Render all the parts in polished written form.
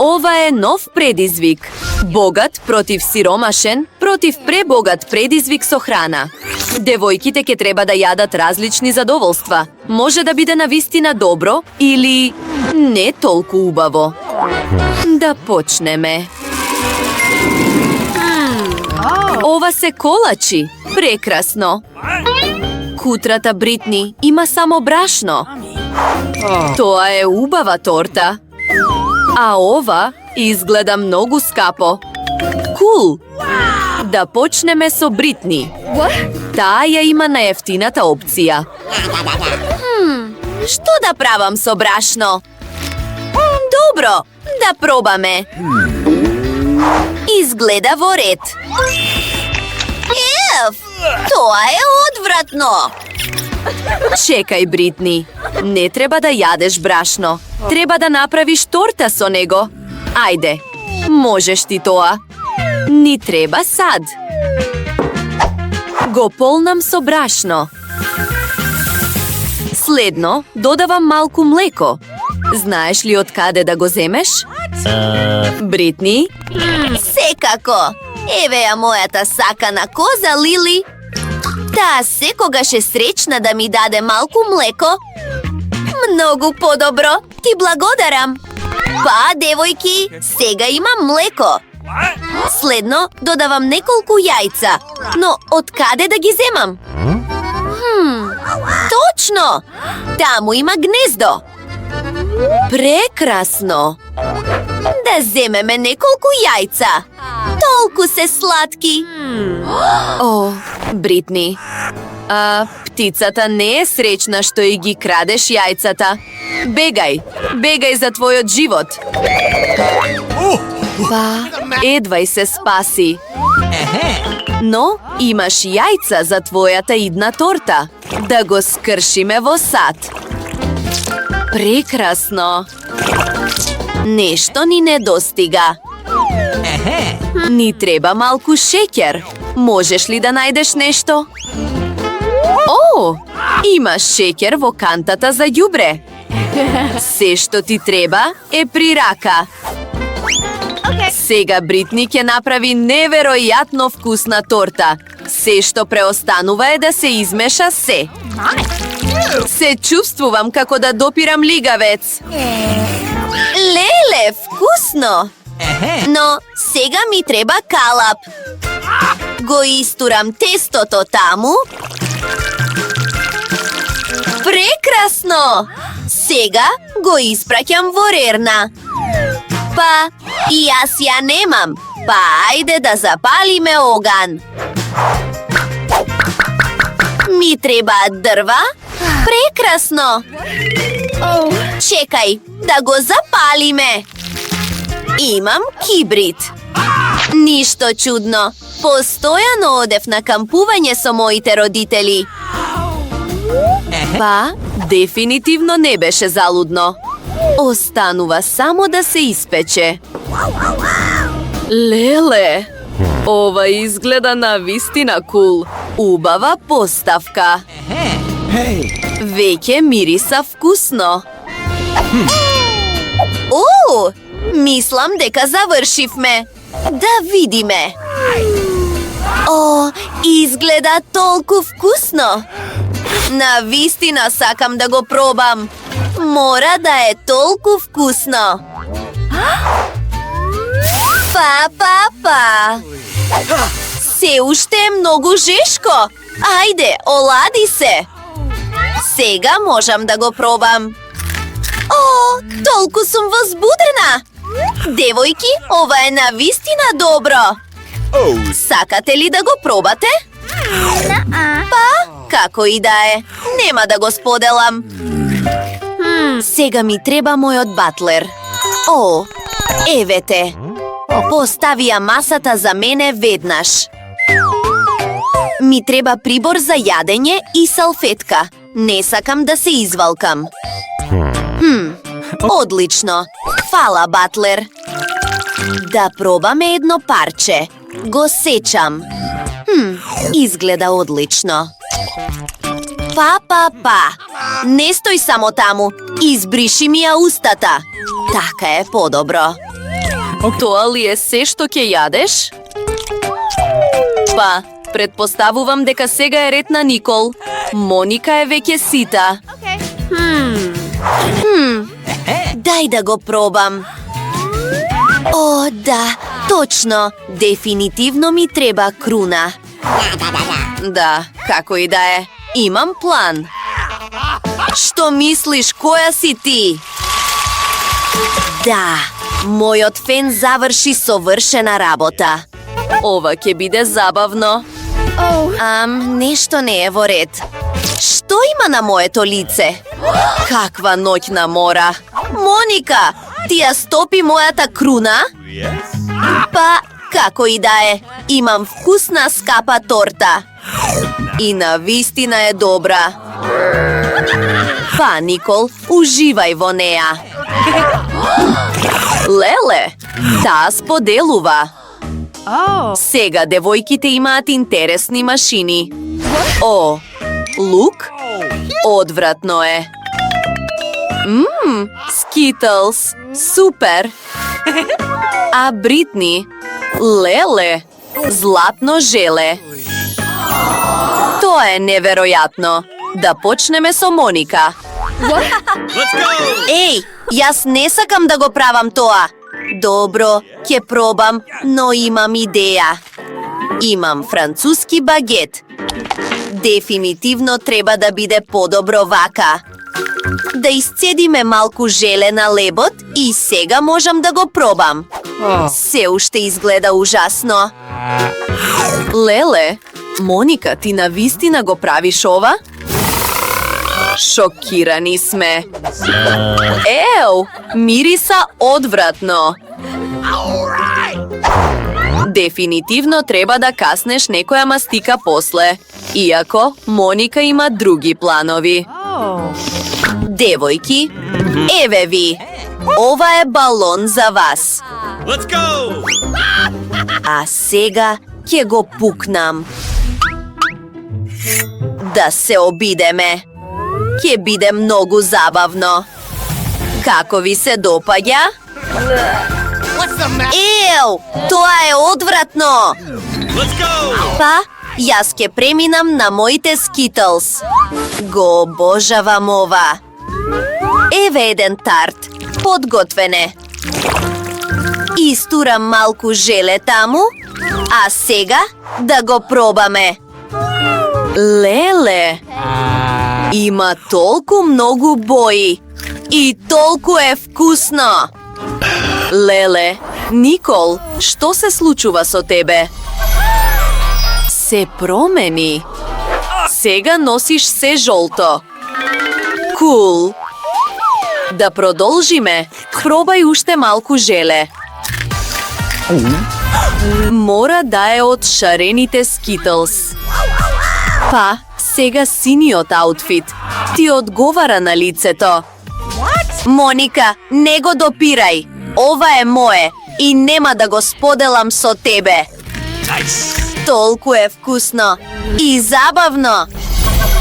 Ова е нов предизвик. Богат против сиромашен, против пребогат предизвик со храна. Девојките ќе треба да јадат различни задоволства. Може да биде навистина добро или не толку убаво. Да почнеме. Ова се колачи. Прекрасно. Кутрата Бритни има само брашно. Тоа е убава торта. А ова изгледа многу скапо. Кул! Да почнеме со Бритни. Таа ја има најефтината опција. Што да правам со брашно? Добро, да пробаме. Изгледа во ред. Ев, тоа е одвратно. Чекај, Бритни. Не треба да јадеш брашно. Треба да направиш торта со него. Ајде, можеш ти тоа. Ни треба сад. Го полнам со брашно. Следно, додавам малку млеко. Знаеш ли од каде да го земеш? Бритни? Секако! Еве ја мојата сакана коза Лили. Таа секогаш е среќна да ми даде малку млеко. Многу подобро, ти благодарам. Па, девојки, сега имам млеко. Следно, додавам неколку јајца. Но од каде да ги земам? Точно! Таму има гнездо. Прекрасно! Да земеме неколку јајца. Толку се сладки. О, Бритни. Птицата не е среќна што и ги крадеш јајцата. Бегај, бегај за твојот живот. Па, едвај се спаси. Но имаш јајца за твојата идна торта. Да го скршиме во сад. Прекрасно. Нешто ни недостига. Ни треба малку шеќер. Можеш ли да најдеш нешто? О, имаш шеќер во кантата за ѓубре. Се што ти треба е при рака. Сега Бритни ќе направи неверојатно вкусна торта. Се што преостанува е да се измеша се. Се чувствувам како да допирам лигавец. Леле, вкусно! Но сега ми треба калап. Го истурам тестото таму. Прекрасно! Сега го испраќам во рерна. Па, и јас ја немам. Па, ајде да запалиме оган. Ми требаат дрва? Прекрасно! Чекај, да го запалиме. Имам кибрид. Ништо чудно. Постојано одев на кампување со моите родители. Па, дефинитивно не беше залудно. Останува само да се испече. Леле! Ова изгледа навистина кул. Убава поставка. Веќе мириса вкусно. Мислам дека завршивме. Да видиме. О, изгледа толку вкусно. Навистина сакам да го пробам. Мора да е толку вкусно. Па. Се уште е многу жешко. Ајде, олади се. Сега можам да го пробам. О, толку сум возбудена. Девојки, ова е навистина добро. Сакате ли да го пробате? Па, како и да е. Нема да го споделам. Сега ми треба мојот батлер. О, еве те. Поставија масата за мене веднаш. Ми треба прибор за јадење и салфетка. Не сакам да се извалкам. Одлично. Фала, батлер. Да пробаме едно парче. Го сечам. Изгледа одлично. Па. Не стој само таму. Избриши ми ја устата. Така е подобро. Тоа ли е се што ќе јадеш? Па, предпоставувам дека сега е ред на Никол. Моника е веќе сита. Дај да го пробам. О, да, точно. Дефинитивно ми треба круна. Да, како и да е. Имам план. Што мислиш, која си ти? Да, мојот фен заврши совршена работа. Ова ќе биде забавно. Нешто не е во ред. Што има на моето лице? Каква ноќна мора. Моника, ти ја стопи мојата круна? Па, како и да е, имам вкусна скапа торта. И навистина е добра. Па, Никол, уживај во неа. Леле, таа споделува. Сега девојките имаат интересни машини. О, лук? Одвратно е. Скитлс, супер. А Бритни? Леле, златно желе. Тоа е неверојатно. Да почнеме со Моника. Еј, јас не сакам да го правам тоа. Добро, ќе пробам, но имам идеја. Имам француски багет. Дефинитивно треба да биде подобро вака. Да исцедиме малку желе на лебот и сега можам да го пробам. Се уште изгледа ужасно. Леле, Моника, ти навистина го правиш ова? Шокирани сме. Еу, мириса одвратно. Дефинитивно треба да каснеш некоја мастика после. Иако, Моника има други планови. Девојки, еве ви. Ова е балон за вас. А сега ќе го пукнам. Да се обидеме. Ќе биде многу забавно. Како ви се допаѓа? Еу, тоа е одвратно. Па, јас ќе преминам на моите Скитлс. Го обожавам ова. Еве еден тарт, подготвене. Истурам малку желе таму, а сега да го пробаме. Леле, има толку многу бои и толку е вкусно. Леле, Никол, што се случува со тебе? Се промени. Сега носиш се жолто. Кул. Да продолжиме. Пробај уште малку желе. Мора да е од шарените Скитлс. Па, сега синиот аутфит. Ти одговара на лицето. Моника, не го допирај. Ова е мое и нема да го споделам со тебе. Толку е вкусно и забавно.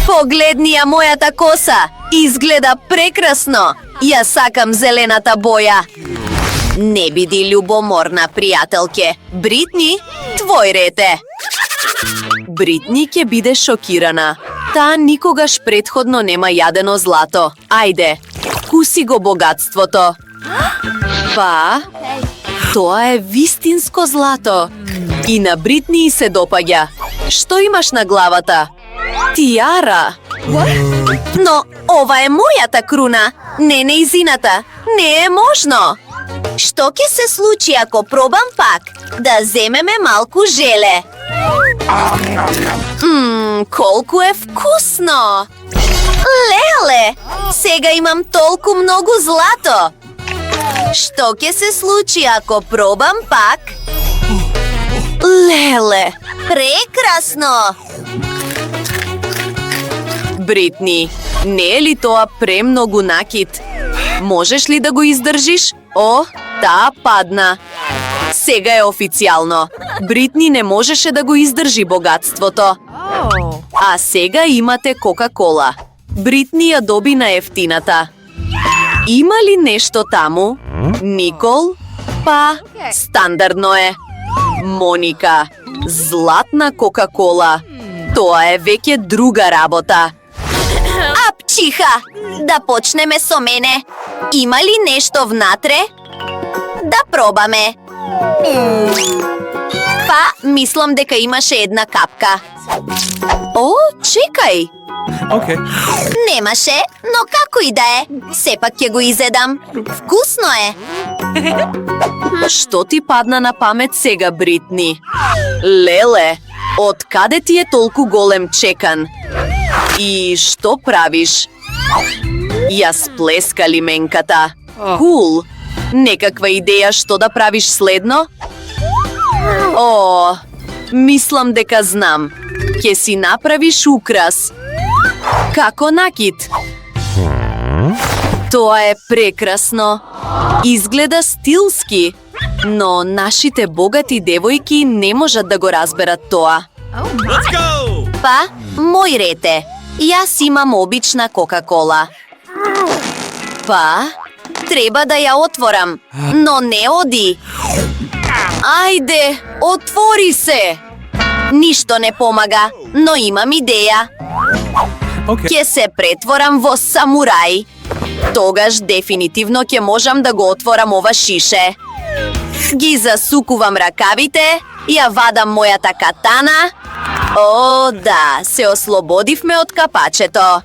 Погледни ја мојата коса. Изгледа прекрасно. Ја сакам зелената боја. Не биди љубоморна, пријателке. Бритни, твој ред е. Бритни ќе биде шокирана. Таа никогаш претходно нема јадено злато. Ајде, куси го богатството. Па, тоа е вистинско злато. И на Бритни се допаѓа. Што имаш на главата? Тиара. Но ова е мојата круна, не нејзината. Не е можно. Што ќе се случи ако пробам пак? Да земеме малку желе. Колку е вкусно! Леле, сега имам толку многу злато. Што ќе се случи ако пробам пак? Леле, прекрасно! Бритни, не е ли тоа премногу накит? Можеш ли да го издржиш? О, таа падна. Сега е официјално. Бритни не можеше да го издржи богатството. А сега имате Кока-кола. Бритни ја доби на ефтината. Има ли нешто таму? Никол? Па, стандардно е. Моника, златна Кока-кола. Тоа е веќе друга работа. Апчиха, да почнеме со мене. Има ли нешто внатре? Да пробаме. Па, мислам дека имаше една капка. О, чекај. Немаше, но како и да е, сепак ќе го изедам. Вкусно е. Што ти падна на памет сега, Бритни? Леле, од каде ти е толку голем чекан? И што правиш? Ја сплеска лименката. Кул! Некаква идеја што да правиш следно? О, мислам дека знам. Ке си направиш украс. Како накид? Тоа е прекрасно. Изгледа стилски, но нашите богати девојки не можат да го разберат тоа. Па, мој ред е. Јас имам обична Кока-кола. Па, треба да ја отворам, но не оди. Ајде, отвори се! Ништо не помага, но имам идеја. Ќе се претворам во самурај. Тогаш дефинитивно ќе можам да го отворам ова шише. Ги засукувам ракавите, ја вадам мојата катана. О, да, се ослободивме од капачето.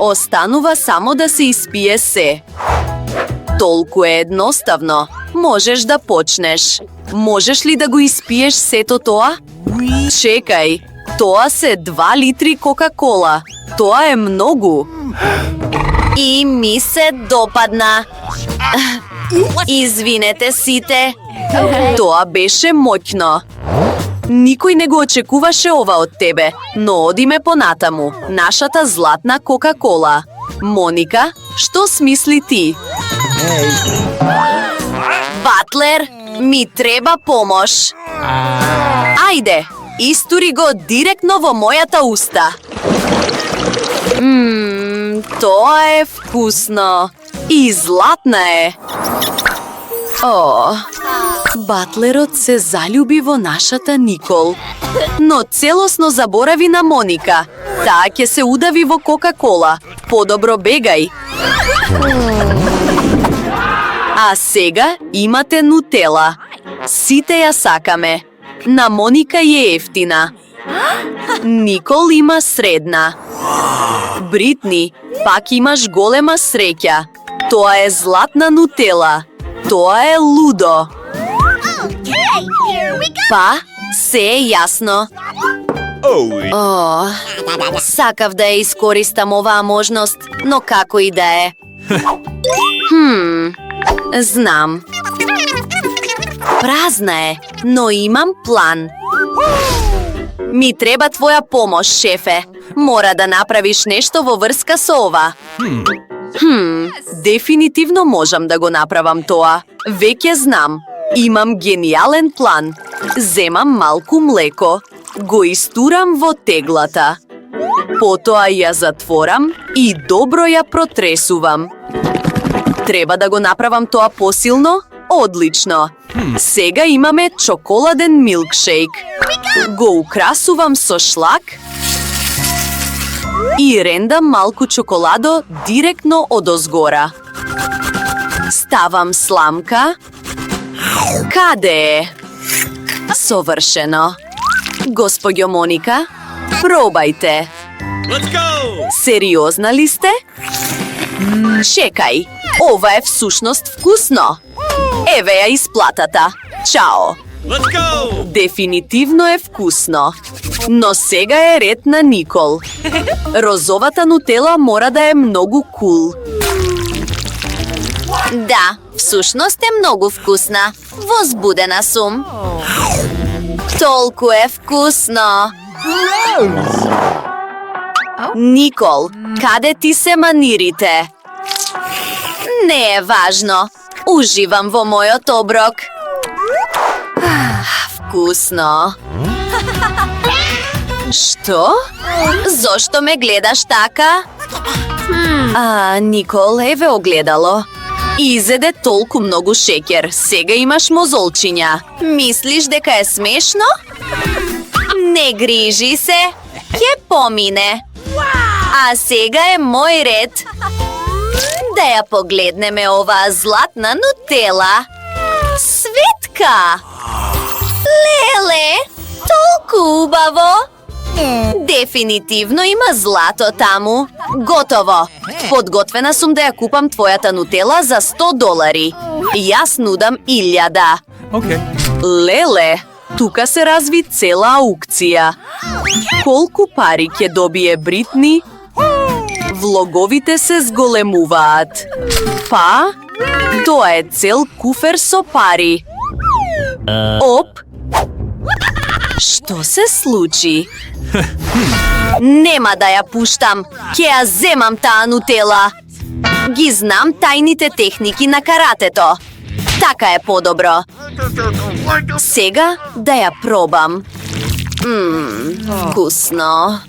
Останува само да се испие се. Толку е едноставно. Можеш да почнеш. Можеш ли да го испиеш сето тоа? Чекај, тоа се 2 литри Кока-кола. Тоа е многу. И ми се допадна. Извинете сите. Тоа беше моќно. Никој не го очекуваше ова од тебе, но одиме понатаму. Нашата златна Кока-кола. Моника, што смисли ти? Батлер, ми треба помош. Ајде, истури го директно во мојата уста. Тоа е вкусно. И златна е. О, батлерот се заљуби во нашата Никол. Но целосно заборави на Моника. Таа ќе се удави во Кока-кола. Подобро бегај. А сега имате нутела. Сите ја сакаме. На Моника е ефтина. Никол има средна. Бритни, пак имаш голема среќа. Тоа е златна нутела. Тоа е лудо. Па, се е јасно. О, сакав да ја искористам оваа можност, но како и да е. Знам. Празна е, но имам план. Ми треба твоја помош, шефе. Мора да направиш нешто во врска со ова. Дефинитивно можам да го направам тоа. Веќе знам. Имам гениален план. Земам малку млеко. Го истурам во теглата. Потоа ја затворам и добро ја протресувам. Треба да го направам тоа посилно? Одлично. Сега имаме чоколаден милкшейк. Го украсувам со шлак и рендам малку чоколадо директно одозгора. Ставам сламка. Каде е? Совршено. Госпоѓо Моника, пробајте. Сериозна ли сте? Чекај, ова е всушност вкусно. Еве ја исплатата. Чао. Дефинитивно е вкусно. Но сега е ред на Никол. Розовата нутела мора да е многу кул. Да, всушност е многу вкусна. Возбудена сум. Толку е вкусно. Никол, каде ти се манирите? Не е важно. Уживам во мојот оброк. Вкусно. Што? Зошто ме гледаш така? Никол, еве огледало. Изеде толку многу шеќер, сега имаш мозолчиња. Мислиш дека е смешно? Не грижи се, ќе помине. А сега е мој ред. Да ја погледнеме оваа златна нутела. Светка! Леле, толку убаво! Дефинитивно има злато таму. Готово! Подготвена сум да ја купам твојата нутела за $100. Јас нудам 1000. Okay. Леле, тука се разви цела аукција. Колку пари ќе добие Бритни? Влоговите се зголемуваат. Па, тоа е цел куфер со пари. Оп! Што се случи? Нема да ја пуштам. Ќе ја земам таа нутела. Ги знам тајните техники на каратето. Така е подобро. Сега да ја пробам. Вкусно.